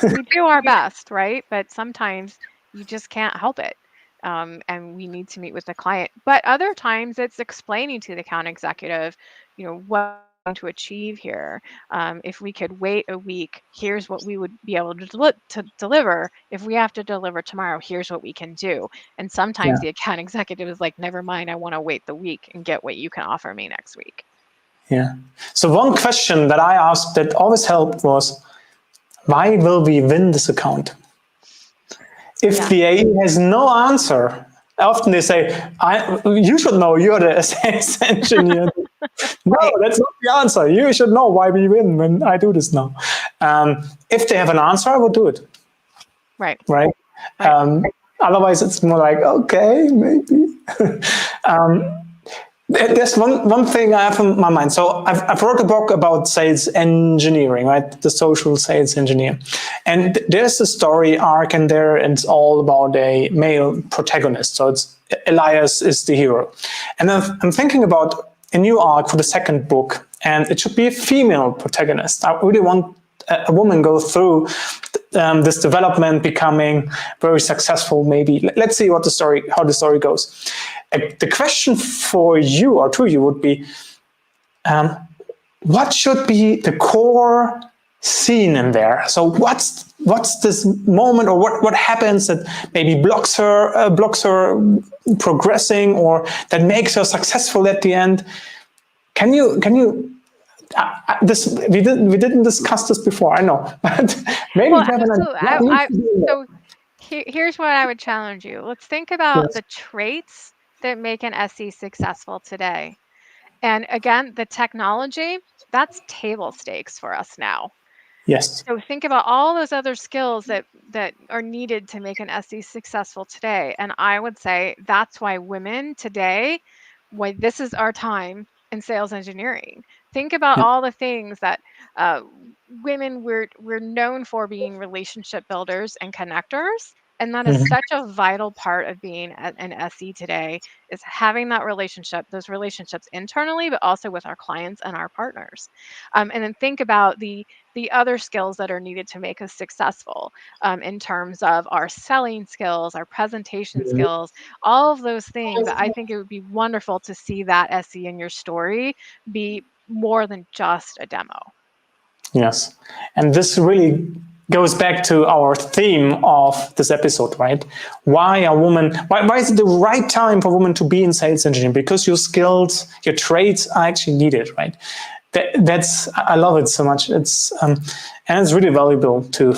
So we do our best, right? But sometimes you just can't help it. And we need to meet with the client. But other times it's explaining to the account executive, what we're going to achieve here. If we could wait a week, here's what we would be able to deliver. If we have to deliver tomorrow, here's what we can do. And sometimes the account executive is like, never mind, I want to wait the week and get what you can offer me next week. Yeah. So one question that I asked that always helped was, why will we win this account? If the AE has no answer, often they say, you should know, you're the sales engineer. No, that's not the answer. You should know why we win when I do this now. If they have an answer, I will do it. Right. Otherwise, it's more like, okay, maybe. There's one thing I have in my mind. So I've wrote a book about sales engineering, right? The social sales engineer. And there's a story arc in there, and it's all about a male protagonist. So it's Elias is the hero. And I'm thinking about a new arc for the second book, and it should be a female protagonist. I really want a woman go through this development, becoming very successful. Maybe let's see how the story goes. The question for you or to you would be, what should be the core scene in there? So what's this moment, or what happens that maybe blocks her progressing, or that makes her successful at the end? Can you we didn't discuss this before, I know, but maybe so here's what I would challenge you. Let's think about the traits that make an SE successful today. And again, the technology, that's table stakes for us now. Yes. So think about all those other skills that are needed to make an SE successful today. And I would say that's why women today, why this is our time in sales engineering. Think about all the things that women, we're known for being relationship builders and connectors. And that is such a vital part of being an SE today, is having that relationship, those relationships internally, but also with our clients and our partners. And then think about the other skills that are needed to make us successful, in terms of our selling skills, our presentation skills, all of those things. I think it would be wonderful to see that SE in your story be more than just a demo. Yes. And this really goes back to our theme of this episode, right? Why is it the right time for women to be in sales engineering? Because your skills, your traits are actually needed, right? I love it so much. It's and it's really valuable to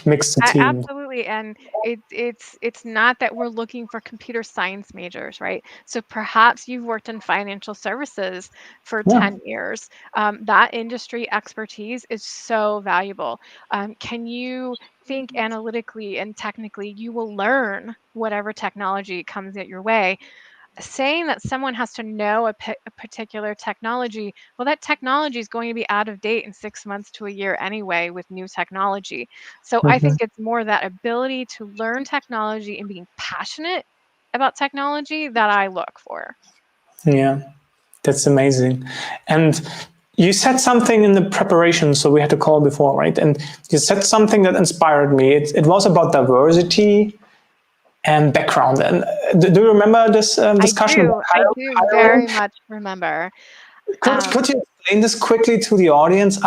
mix the team. Absolutely. And it's not that we're looking for computer science majors, right? So perhaps you've worked in financial services for 10 years. That industry expertise is so valuable. Can you think analytically and technically? You will learn whatever technology comes at your way. saying that someone has to know a particular technology, well, that technology is going to be out of date in 6 months to a year anyway with new technology. So I think it's more that ability to learn technology and being passionate about technology that I look for. Yeah, that's amazing. And you said something in the preparation, so we had a call before, right? And you said something that inspired me. It was about diversity and background. And do you remember this discussion about I do hiring? very much remember. Could you explain this quickly to the audience?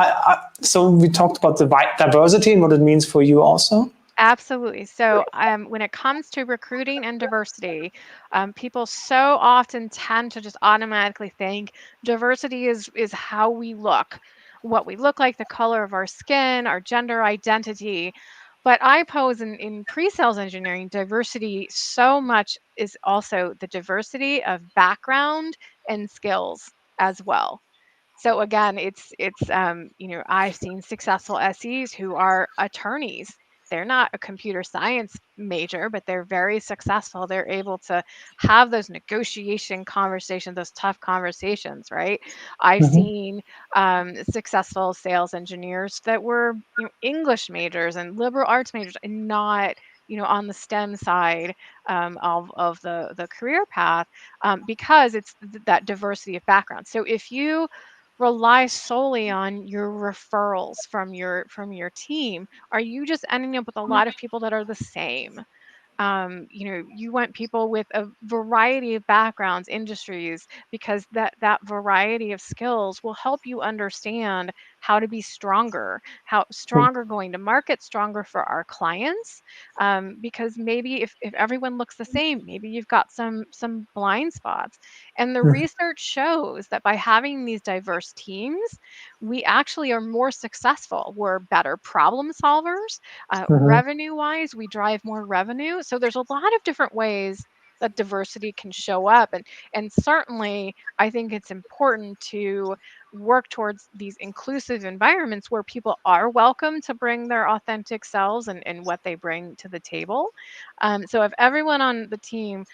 So we talked about the diversity and what it means for you also. Absolutely. So, when it comes to recruiting and diversity, people so often tend to just automatically think diversity is how we look, what we look like, the color of our skin, our gender identity. But I pose in pre-sales engineering, diversity so much is also the diversity of background and skills as well. So again, I've seen successful SEs who are attorneys. They're not a computer science major, but they're very successful. They're able to have those negotiation conversations, those tough conversations, right? I've seen successful sales engineers that were, English majors and liberal arts majors, and not, on the STEM side of the career path, because it's that diversity of background. So if you rely solely on your referrals from your team, are you just ending up with a lot of people that are the same? You want people with a variety of backgrounds, industries, because that variety of skills will help you understand how to be stronger, how stronger going to market, stronger for our clients. Because maybe if everyone looks the same, maybe you've got some blind spots. And the research shows that by having these diverse teams, we actually are more successful. We're better problem solvers. Revenue wise, we drive more revenue. So there's a lot of different ways that diversity can show up. And certainly, I think it's important to work towards these inclusive environments where people are welcome to bring their authentic selves and what they bring to the table. So if everyone on the team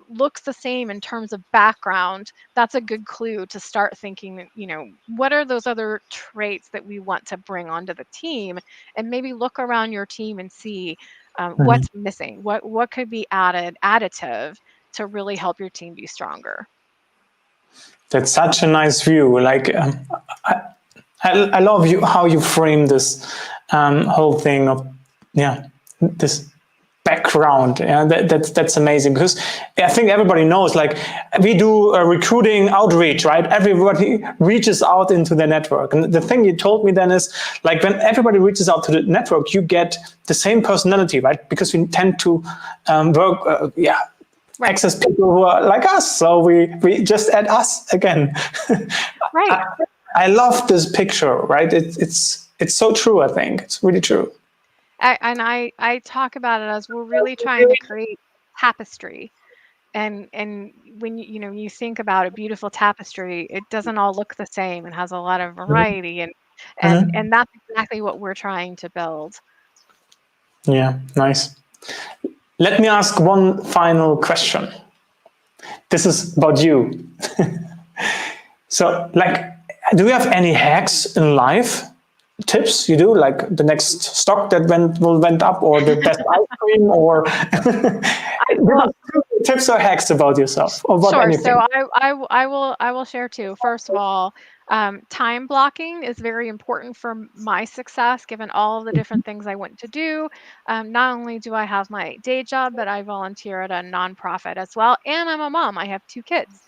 looks the same in terms of background, that's a good clue to start thinking, what are those other traits that we want to bring onto the team? And maybe look around your team and see what's missing, what could be additive to really help your team be stronger. That's such a nice view. Like, I love you how you frame this whole thing of this background. Yeah, that's amazing, because I think everybody knows, like, we do recruiting outreach, right? Everybody reaches out into their network, and the thing you told me then is, like, when everybody reaches out to the network, you get the same personality, right? Because we tend to work Right. access people who are like us, so we just add us again. Right. I love this picture, right? It's so true. I think it's really true. I talk about it as we're really trying to create tapestry. And when you think about a beautiful tapestry, it doesn't all look the same and has a lot of variety, and and Mhm. and that's exactly what we're trying to build. Yeah, nice. Let me ask one final question. This is about you. So, like, do you have any hacks in life? Tips you do, like the next stock that went up, or the best ice cream, or give Well, us two tips or hacks about yourself, or about sure. So anything. I will share two. First of all, time blocking is very important for my success, given all of the different things I want to do. Not only do I have my day job, but I volunteer at a nonprofit as well, and I'm a mom. I have two kids.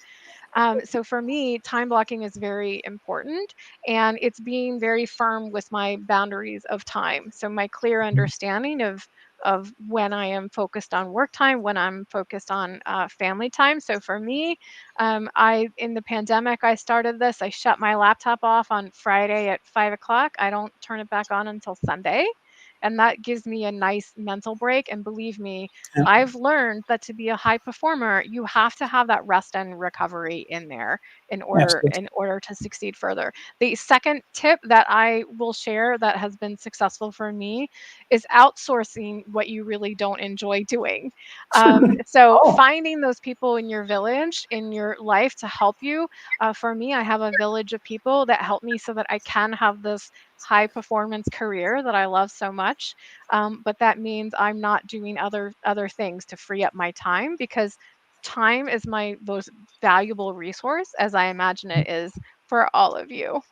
So for me, time blocking is very important, and it's being very firm with my boundaries of time. So my clear understanding of when I am focused on work time, when I'm focused on family time. So for me, I in the pandemic I started this. I shut my laptop off on Friday at 5 o'clock. I don't turn it back on until Sunday. And that gives me a nice mental break. And believe me, Yeah. I've learned that to be a high performer, you have to have that rest and recovery in there Absolutely. in order to succeed further. The second tip that I will share that has been successful for me is outsourcing what you really don't enjoy doing. So Oh, finding those people in your village, in your life to help you. For me, I have a village of people that help me so that I can have this high performance career that I love so much. But that means I'm not doing other things to free up my time, because time is my most valuable resource, as I imagine it is for all of you.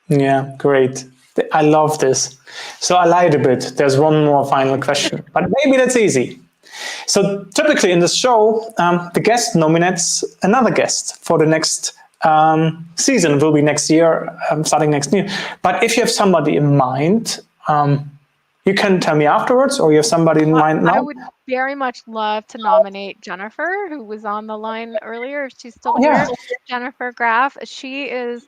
yeah, great. I love this. So I lied a bit. There's one more final question, but maybe that's easy. So typically in the show, the guest nominates another guest for the next season. It will be next year, starting next year. But if you have somebody in mind, you can tell me afterwards, or you have somebody in mind I now. would very much love to nominate Jennifer, who was on the line earlier, if she's still Oh, yeah. here. Jennifer Graff. She is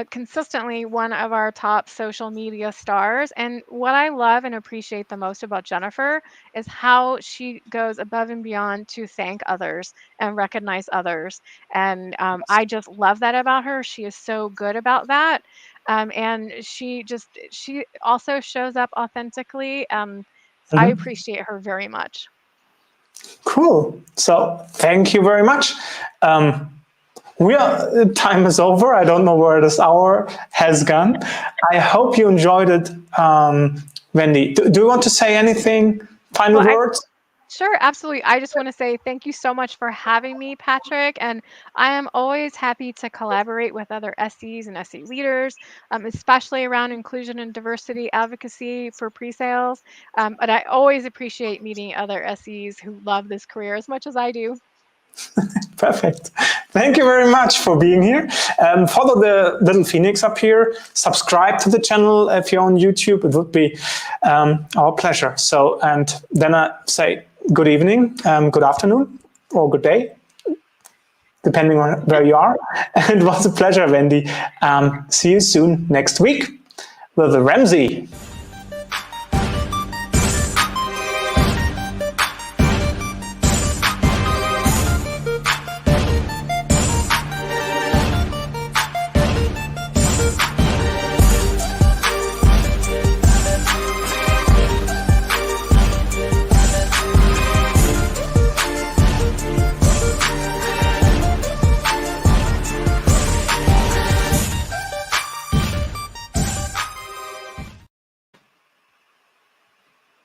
consistently one of our top social media stars. And what I love and appreciate the most about Jennifer is how she goes above and beyond to thank others and recognize others. And I just love that about her. She is so good about that. And she also shows up authentically. I Mhm. appreciate her very much. Cool. So thank you very much. Time is over. I don't know where this hour has gone. I hope you enjoyed it, Wendy. Do you want to say anything? Final Well, words? sure, absolutely. I just want to say thank you so much for having me, Patrick. And I am always happy to collaborate with other SEs and SE leaders, especially around inclusion and diversity advocacy for pre-sales. But I always appreciate meeting other SEs who love this career as much as I do. Perfect. Thank you very much for being here. Follow the little phoenix up here. Subscribe to the channel if you're on YouTube. It would be our pleasure. So, and then I say good evening, good afternoon, or good day, depending on where you are. It was a pleasure, Wendy. See you soon next week with Ramsey.